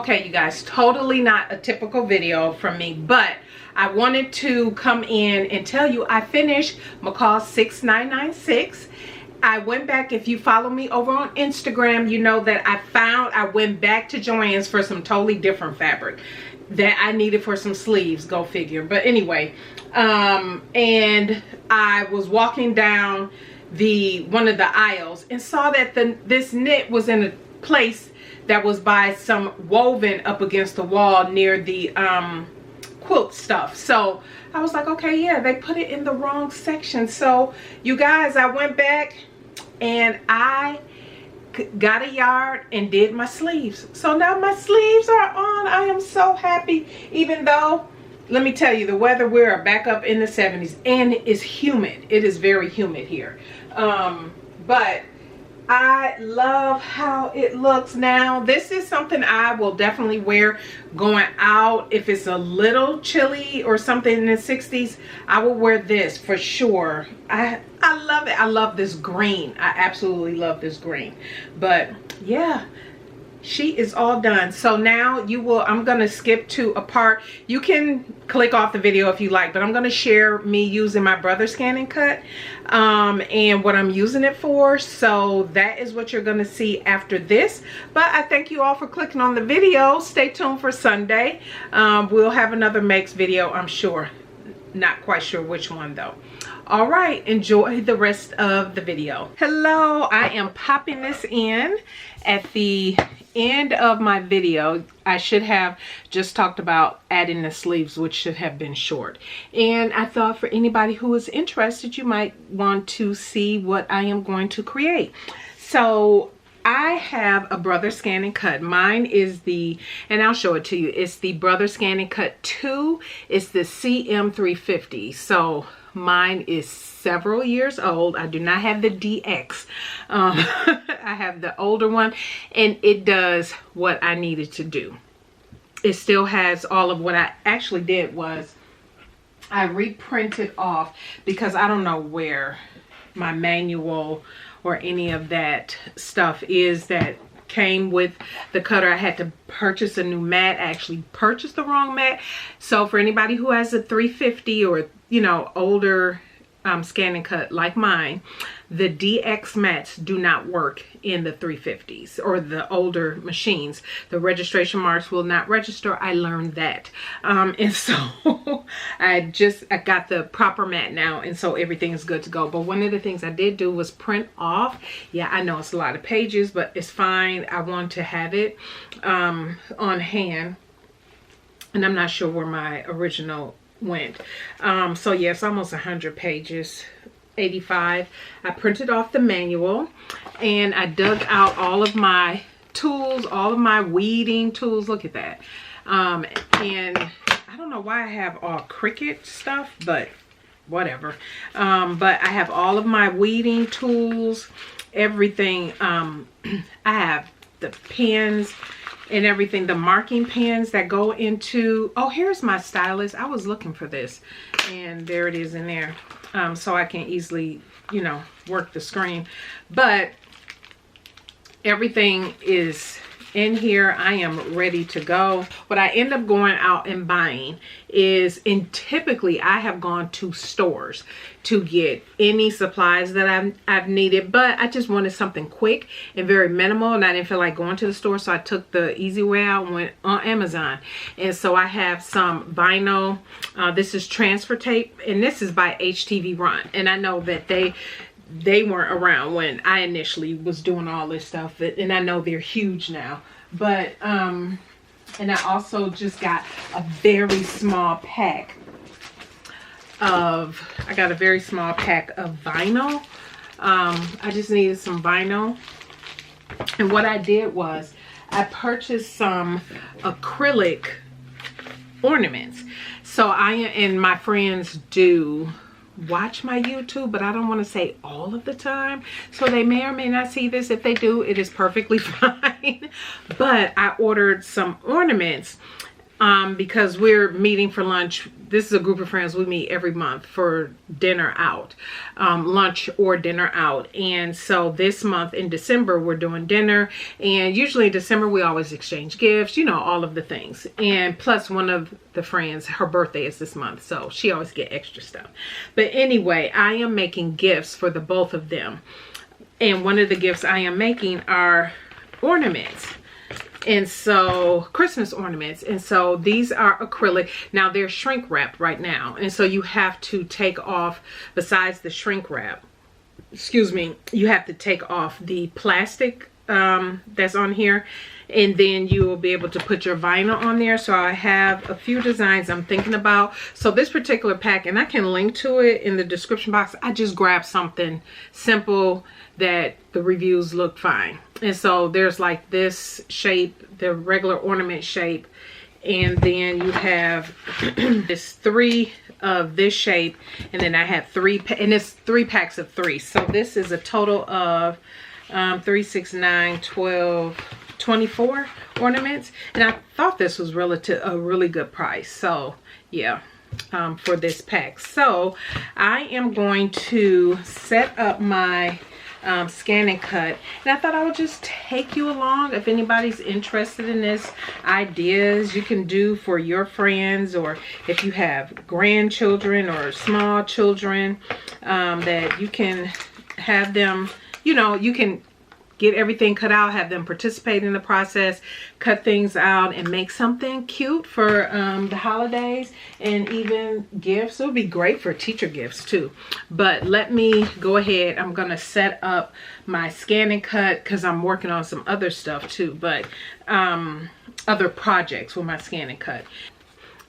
Okay, you guys, totally not a typical video from me, but I wanted to come in and tell you I finished McCall 6996. I went back, if you follow me over on Instagram, you know that I went back to Joann's for some totally different fabric that I needed for some sleeves, go figure. But anyway, and I was walking down one of the aisles and saw that this knit was in a place that was by some woven up against the wall near the quilt stuff. So I was like, okay, yeah, they put it in the wrong section. So you guys, I went back and I got a yard and did my sleeves. So now my sleeves are on. I am so happy, even though, let me tell you, the weather, we're back up in the 70s and it's humid. It is very humid here. But I love how it looks now. This is something I will definitely wear going out. If it's a little chilly or something in the 60s, I will wear this for sure. I love it. I love this green. I absolutely love this green. But yeah, she is all done. So now I'm going to skip to a part. You can click off the video if you like, but I'm going to share me using my BrotherScanNCut and what I'm using it for. So that is what you're going to see after this. But I thank you all for clicking on the video. Stay tuned for Sunday. We'll have another makes video, I'm sure. Not quite sure which one though. All right, enjoy the rest of the video. Hello, I am popping this in at the end of my video. I should have just talked about adding the sleeves, which should have been short. And I thought for anybody who is interested, you might want to see what I am going to create. So I have a BrotherScanNCut. Mine is and I'll show it to you. It's the BrotherScanNCut 2. It's the CM350. So mine is several years old. I do not have the DX. I have the older one, and it does what I needed to do. It still has all of what I actually did was I reprinted off, because I don't know where my manual or any of that stuff is that came with the cutter. I had to purchase a new mat. I actually purchased the wrong mat. So for anybody who has a 350 or, you know, older ScanNCut like mine, the DX mats do not work in the 350s or the older machines. The registration marks will not register. I learned that. And so I got the proper mat now, and so everything is good to go. But one of the things I did do was print off. Yeah, I know it's a lot of pages, but it's fine. I want to have it on hand, and I'm not sure where my original went. So yes, almost 100 pages, 85. I printed off the manual, and I dug out all of my tools, all of my weeding tools. Look at that. And I don't know why I have all Cricut stuff, but whatever. But I have all of my weeding tools, everything. I have the pens and everything, the marking pens that go into, oh, here's my stylus. I was looking for this, and there it is in there. So I can easily, you know, work the screen. But everything is in here. I am ready to go. What I end up going out and buying is, and typically I have gone to stores to get any supplies that I've needed, but I just wanted something quick and very minimal, and I didn't feel like going to the store, so I took the easy way out and went on Amazon. And so I have some vinyl. This is transfer tape, and this is by HTV Run, and I know that they weren't around when I initially was doing all this stuff, and I know they're huge now. But and I also just got a very small pack of vinyl. I just needed some vinyl, and what I did was I purchased some acrylic ornaments. So I and my friends do watch my YouTube, but I don't want to say all of the time, so they may or may not see this. If they do, it is perfectly fine. But I ordered some ornaments because we're meeting for lunch. This is a group of friends we meet every month for dinner out, lunch or dinner out. And so this month in December, we're doing dinner. And usually in December, we always exchange gifts, you know, all of the things. And plus one of the friends, her birthday is this month, so she always get extra stuff. But anyway, I am making gifts for the both of them. And one of the gifts I am making are ornaments. And so Christmas ornaments. And so these are acrylic. Now they're shrink wrapped right now. And so you have to take off, besides the shrink wrap, excuse me, you have to take off the plastic that's on here. And then you will be able to put your vinyl on there. So I have a few designs I'm thinking about. So this particular pack, and I can link to it in the description box. I just grabbed something simple that the reviews look fine. And so there's like this shape, the regular ornament shape. And then you have this 3 of this shape. And then I have 3, and it's 3 packs of 3. So this is a total of 3, 6, 9, 12, 24 ornaments. And I thought this was a really good price. So yeah, for this pack. So I am going to set up my scan and cut, and I thought I would just take you along. If anybody's interested in this, ideas you can do for your friends, or if you have grandchildren or small children, that you can have them, you know, you can get everything cut out, have them participate in the process, cut things out, and make something cute for the holidays, and even gifts. It would be great for teacher gifts too. But let me go ahead. I'm going to set up my scan and cut because I'm working on some other stuff too, but other projects with my scan and cut.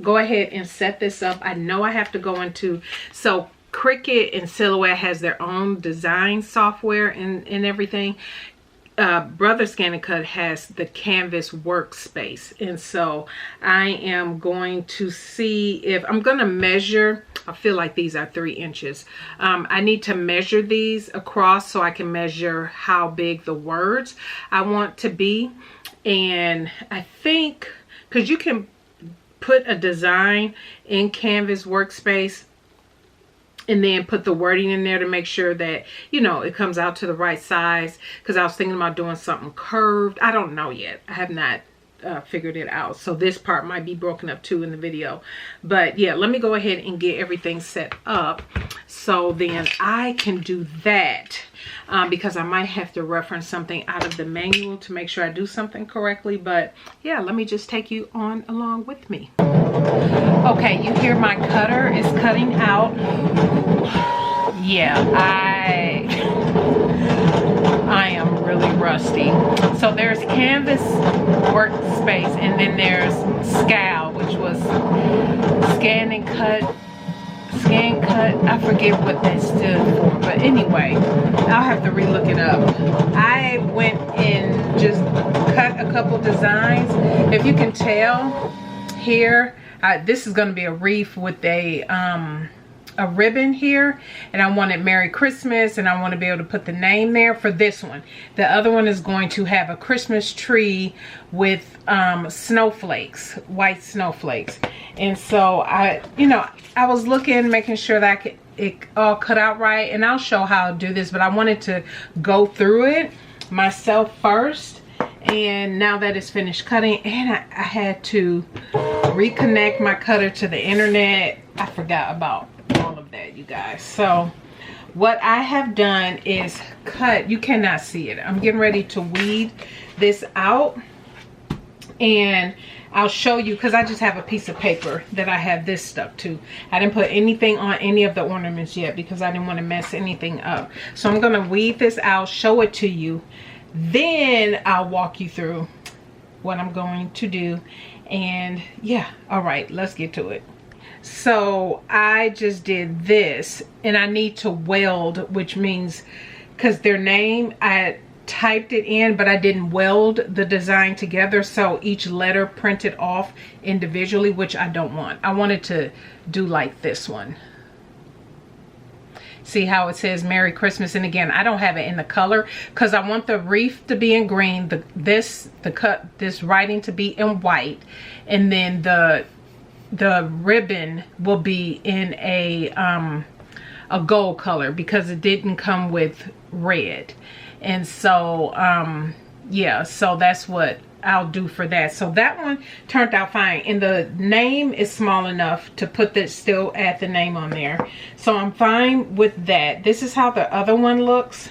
Go ahead and set this up. I know I have to go into, so Cricut and Silhouette has their own design software and everything. BrotherScanNCut has the canvas workspace, and so I am going to see if I'm going to measure. I feel like these are 3 inches. I need to measure these across so I can measure how big the words I want to be. And I think because you can put a design in canvas workspace and then put the wording in there to make sure that, you know, it comes out to the right size. Because I was thinking about doing something curved. I don't know yet. I have not figured it out. So this part might be broken up too in the video. But yeah, let me go ahead and get everything set up so then I can do that. Because I might have to reference something out of the manual to make sure I do something correctly. But yeah, let me just take you on along with me. Okay, you hear my cutter is cutting out. Yeah, I am really rusty. So there's canvas workspace, and then there's SCAL, which was scan and cut. I forget what that stood for, but anyway, I'll have to relook it up. I went and just cut a couple designs. If you can tell here, this is going to be a wreath with a ribbon here, and I wanted Merry Christmas, and I want to be able to put the name there for this one. The other one is going to have a Christmas tree with snowflakes, white snowflakes. And so I was looking, making sure that it all cut out right, and I'll show how to do this, but I wanted to go through it myself first. And now that it's finished cutting, and I had to reconnect my cutter to the internet. I forgot about all of that, you guys. So what I have done is cut. You cannot see it. I'm getting ready to weed this out, and I'll show you, because I just have a piece of paper that I have this stuck to. I didn't put anything on any of the ornaments yet because I didn't want to mess anything up. So I'm going to weed this out, show it to you. Then I'll walk you through what I'm going to do. And yeah, all right, let's get to it. So I just did this, and I need to weld, which means, because their name, I typed it in, but I didn't weld the design together, so each letter printed off individually, which I don't want. I wanted to do like this one. See how it says Merry Christmas? And again, I don't have it in the color because I want the wreath to be in green, this writing to be in white, and then the ribbon will be in a gold color because it didn't come with red. And so yeah, so that's what I'll do for that. So that one turned out fine, and the name is small enough to put that, still add the name on there. So I'm fine with that. This is how the other one looks.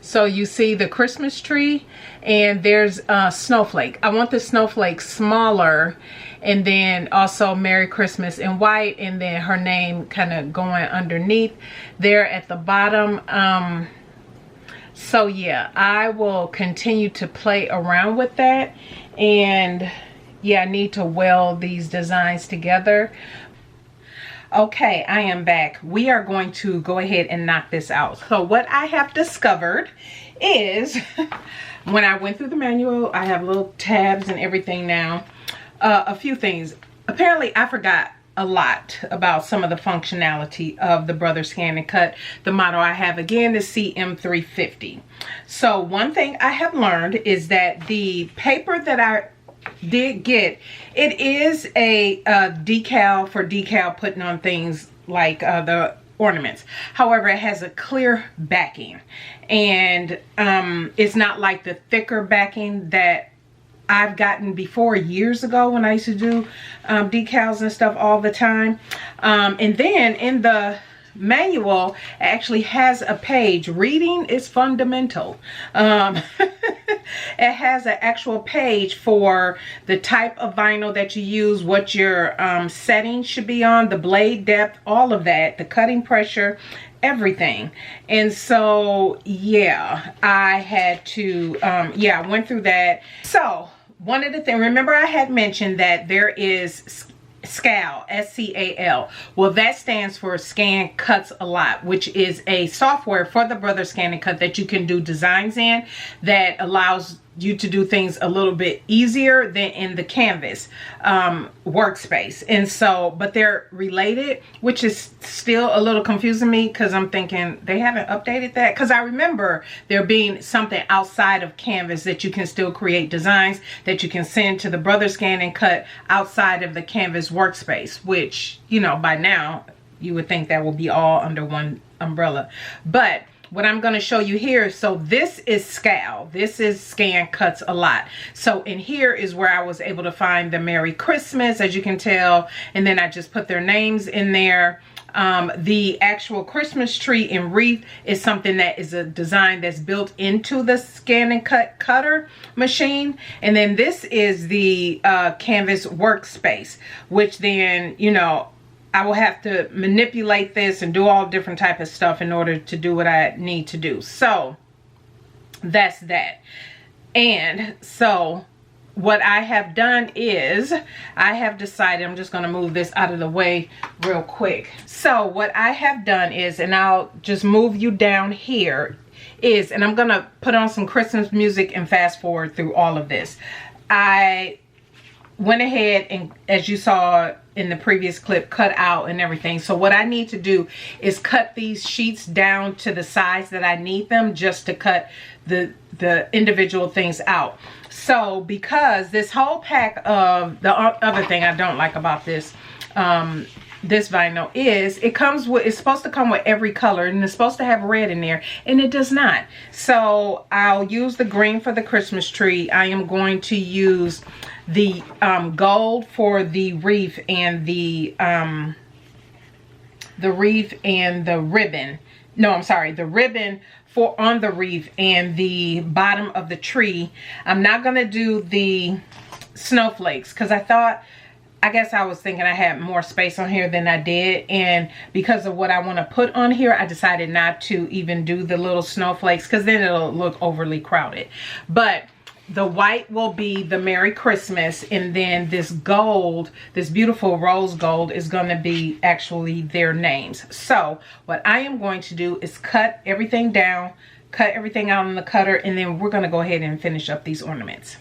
So you see the Christmas tree, and there's a snowflake. I want the snowflake smaller, and then also Merry Christmas in white, and then her name kind of going underneath there at the bottom. So yeah, I will continue to play around with that. And yeah, I need to weld these designs together. Okay, I am back. We are going to go ahead and knock this out. So what I have discovered is when I went through the manual, I have little tabs and everything now. A few things. Apparently I forgot a lot about some of the functionality of the BrotherScanNCut. The model I have again is CM350. So one thing I have learned is that the paper that I did get, it is a decal for decal putting on things like the ornaments. However, it has a clear backing, and it's not like the thicker backing that I've gotten before years ago when I used to do decals and stuff all the time. And then in the manual, it actually has a page. Reading is fundamental. It has an actual page for the type of vinyl that you use, what your settings should be on, the blade depth, all of that, the cutting pressure, everything. And so yeah, I had to yeah, I went through that. So one of the things, remember I had mentioned that there is SCAL, S-C-A-L. Well, that stands for Scan Cuts a Lot, which is a software for the BrotherScanNCut that you can do designs in, that allows you to do things a little bit easier than in the Canvas workspace. And so, but they're related, which is still a little confusing me because I'm thinking they haven't updated that, because I remember there being something outside of Canvas that you can still create designs that you can send to the BrotherScanNCut outside of the Canvas workspace, which, you know, by now you would think that will be all under one umbrella. But what I'm going to show you here, so this is SCAL. This is Scan Cuts a Lot. So in here is where I was able to find the Merry Christmas, as you can tell, and then I just put their names in there. The actual Christmas tree and wreath is something that is a design that's built into the ScanNCut cutter machine. And then this is the Canvas workspace, which then, you know, I will have to manipulate this and do all different type of stuff in order to do what I need to do. So that's that. And so what I have done is I have decided, I'm just going to move this out of the way real quick. So what I have done is, and I'll just move you down here, is, and I'm going to put on some Christmas music and fast forward through all of this. I went ahead and, as you saw in the previous clip, cut out and everything. So what I need to do is cut these sheets down to the size that I need them, just to cut the individual things out. So because this whole pack of, the other thing I don't like about this this vinyl is it comes with, it's supposed to come with every color, and it's supposed to have red in there, and it does not. So I'll use the green for the Christmas tree. I am going to use the gold for the wreath and the wreath and the ribbon. No, I'm sorry, the ribbon for on the wreath and the bottom of the tree. I'm not gonna do the snowflakes because I guess I was thinking I had more space on here than I did, and because of what I want to put on here, I decided not to even do the little snowflakes because then it'll look overly crowded. But the white will be the Merry Christmas, and then this gold, this beautiful rose gold, is going to be actually their names. So what I am going to do is cut everything down, cut everything out on the cutter, and then we're going to go ahead and finish up these ornaments.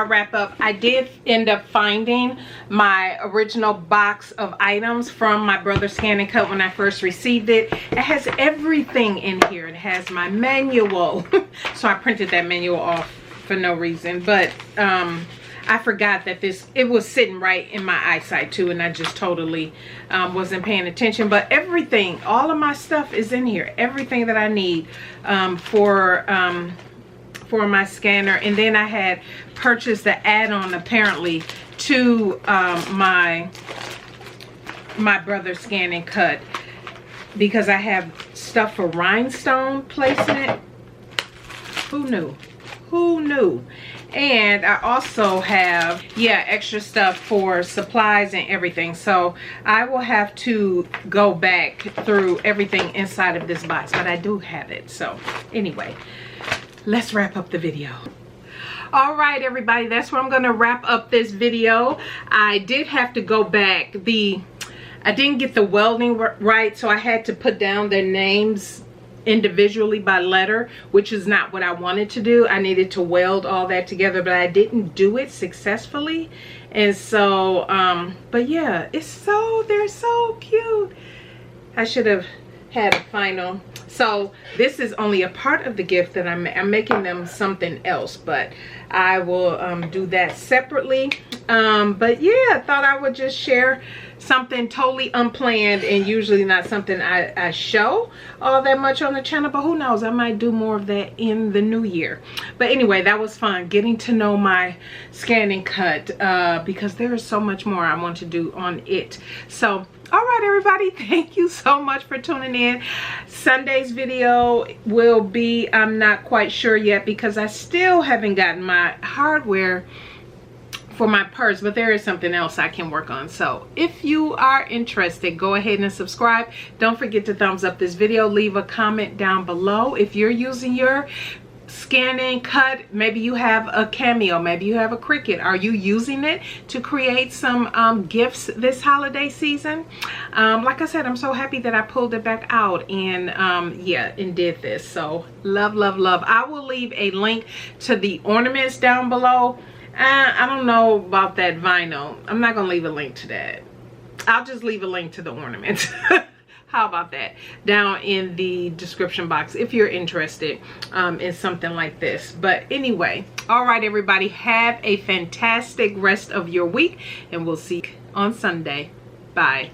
wrap up, I did end up finding my original box of items from my BrotherScanNCut when I first received it. It has everything in here. It has my manual. So I printed that manual off for no reason, but I forgot that it was sitting right in my eyesight too, and I just totally wasn't paying attention. But everything, all of my stuff is in here. Everything that I need for my scanner. And then I had purchased the add-on apparently to my BrotherScanNCut, because I have stuff for rhinestone placement. Who knew? Who knew? And I also have, yeah, extra stuff for supplies and everything. So I will have to go back through everything inside of this box, but I do have it. So anyway, let's wrap up the video. All right, everybody, that's where I'm going to wrap up this video. I did have to go back. I didn't get the welding right, so I had to put down their names individually by letter, which is not what I wanted to do. I needed to weld all that together, but I didn't do it successfully. And so but yeah, they're so cute. I should have had a final. So this is only a part of the gift that I'm making them something else, but I will do that separately. But yeah, I thought I would just share something totally unplanned, and usually not something I show all that much on the channel, but who knows, I might do more of that in the new year. But anyway, that was fun getting to know my ScanNCut, because there is so much more I want to do on it. So all right, everybody, thank you so much for tuning in. Sunday's video will be, I'm not quite sure yet, because I still haven't gotten my hardware for my purse, but there is something else I can work on. So if you are interested, go ahead and subscribe. Don't forget to thumbs up this video. Leave a comment down below if you're using your ScanNCut. Maybe you have a Cameo, maybe you have a Cricut. Are you using it to create some gifts this holiday season? Like I said, I'm so happy that I pulled it back out and yeah, and did this. So love, love, love. I will leave a link to the ornaments down below. I don't know about that vinyl. I'm not gonna leave a link to that. I'll just leave a link to the ornaments. How about that? Down in the description box if you're interested in something like this. But anyway, all right, everybody, have a fantastic rest of your week, and we'll see you on Sunday. Bye.